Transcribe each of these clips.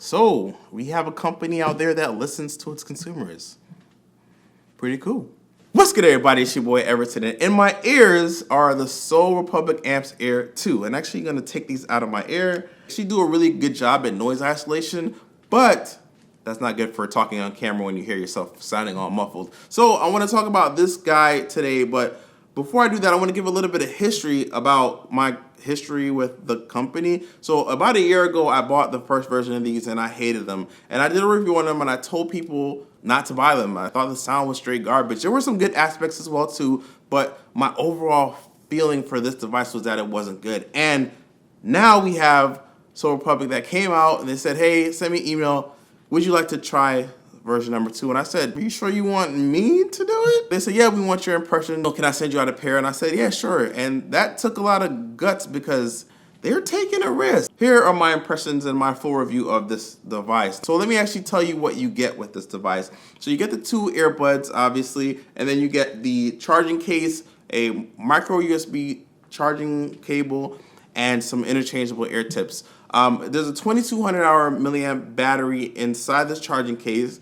So we have a company out there that listens to its consumers. Pretty cool. What's good, everybody? It's your boy Everton, and in my ears are the Soul Republic Amps Air 2. And actually, going to take these out of my ear. Actually, do a really good job at noise isolation, but that's not good for talking on camera when you hear yourself sounding all muffled. So I want to talk about this guy today, but before I do that, I want to give a little bit of history about my history with the company. So about a year ago, I bought the first version of these and I hated them. And I did a review on them and I told people not to buy them. I thought the sound was straight garbage. There were some good aspects as well too, but my overall feeling for this device was that it wasn't good. And now we have Soul Republic that came out and they said, hey, send me an email. Would you like to try version number 2? And I said, are you sure you want me to do it? They said, yeah, we want your impression. Can I send you out a pair? And I said, yeah, sure. And that took a lot of guts because they're taking a risk. Here are my impressions and my full review of this device. So let me actually tell you what you get with this device. So you get the 2 earbuds, obviously, and then you get the charging case, a micro USB charging cable, and some interchangeable ear tips. There's a 2200 hour milliamp battery inside this charging case.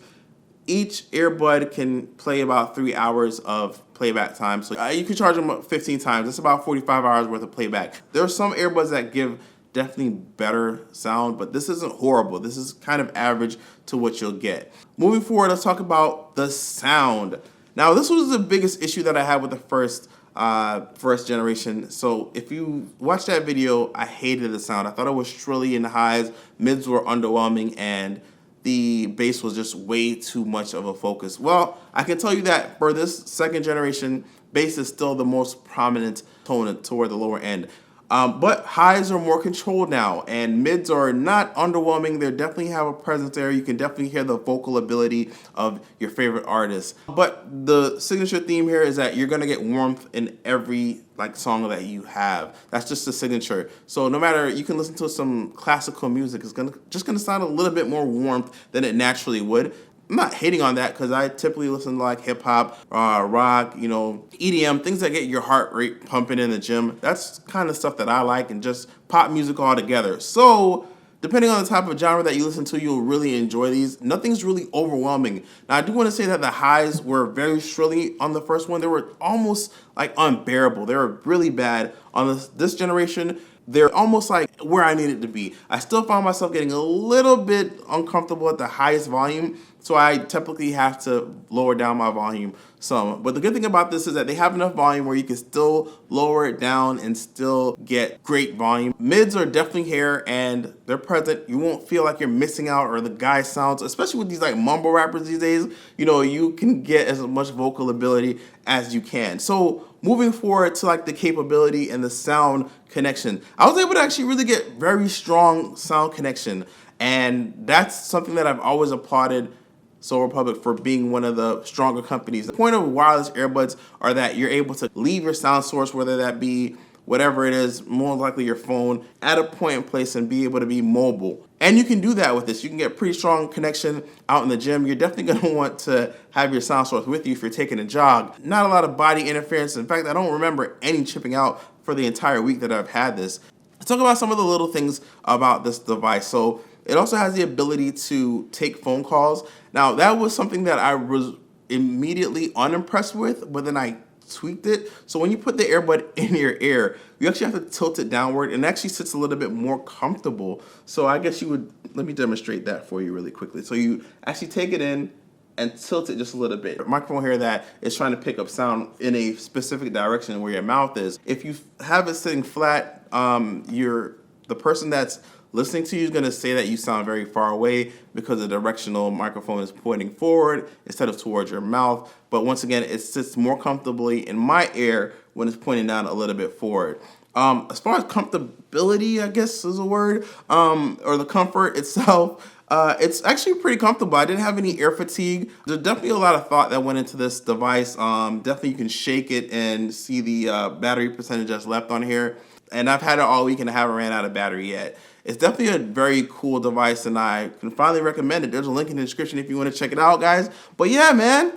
Each earbud can play about 3 hours of playback time. So you can charge them 15 times. That's about 45 hours worth of playback. There are some earbuds that give definitely better sound, but this isn't horrible. This is kind of average to what you'll get. Moving forward, let's talk about the sound. Now, this was the biggest issue that I had with the first generation. So if you watch that video, I hated the sound. I thought it was shrilly in the highs, mids were underwhelming, and the bass was just way too much of a focus. Well, I can tell you that for this second generation, bass is still the most prominent tone toward the lower end. But highs are more controlled now, and mids are not underwhelming. They definitely have a presence there. You can definitely hear the vocal ability of your favorite artist. But the signature theme here is that you're gonna get warmth in every song that you have. That's just the signature. So no matter, you can listen to some classical music, it's just gonna sound a little bit more warmth than it naturally would. I'm not hating on that because I typically listen to hip hop, rock, EDM, things that get your heart rate pumping in the gym. That's kind of stuff that I like, and just pop music all together. So depending on the type of genre that you listen to, you'll really enjoy these. Nothing's really overwhelming. Now, I do want to say that the highs were very shrilly on the first one. They were almost unbearable. They were really bad. On this generation, they're almost where I needed to be. I still found myself getting a little bit uncomfortable at the highest volume, so I typically have to lower down my volume some. But the good thing about this is that they have enough volume where you can still lower it down and still get great volume. Mids are definitely here and they're present. You won't feel like you're missing out or the guy sounds, especially with these mumble rappers these days, you can get as much vocal ability as you can. So moving forward to the capability and the sound connection, I was able to actually really get very strong sound connection. And that's something that I've always applauded Soul Republic for being one of the stronger companies. The point of wireless earbuds are that you're able to leave your sound source, whether that be whatever it is, more likely your phone, at a point in place and be able to be mobile. And you can do that with this. You can get pretty strong connection out in the gym. You're definitely going to want to have your sound source with you if you're taking a jog. Not a lot of body interference. In fact, I don't remember any chipping out for the entire week that I've had this. Let's talk about some of the little things about this device. So it also has the ability to take phone calls. Now, that was something that I was immediately unimpressed with, but then I tweaked it. So when you put the earbud in your ear, you actually have to tilt it downward, and it actually sits a little bit more comfortable. So I guess you would, let me demonstrate that for you really quickly. So you actually take it in and tilt it just a little bit. The microphone here that is trying to pick up sound in a specific direction where your mouth is. If you have it sitting flat, the person that's listening to you is going to say that you sound very far away because the directional microphone is pointing forward instead of towards your mouth. But once again, it sits more comfortably in my ear when it's pointing down a little bit forward. As far as comfortability, I guess is a word, or the comfort itself, it's actually pretty comfortable. I didn't have any ear fatigue. There's definitely a lot of thought that went into this device. Definitely you can shake it and see the battery percentage that's left on here. And I've had it all week and I haven't ran out of battery yet. It's definitely a very cool device and I can finally recommend it. There's a link in the description if you want to check it out, guys. But yeah, man,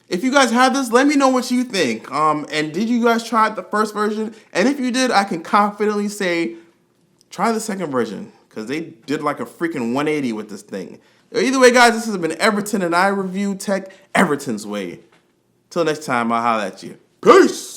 if you guys have this, let me know what you think. And did you guys try the first version? And if you did, I can confidently say, try the second version. because they did like a freaking 180 with this thing. Either way, guys, this has been Everton, and I review tech Everton's way. Till next time, I'll holler at you. Peace!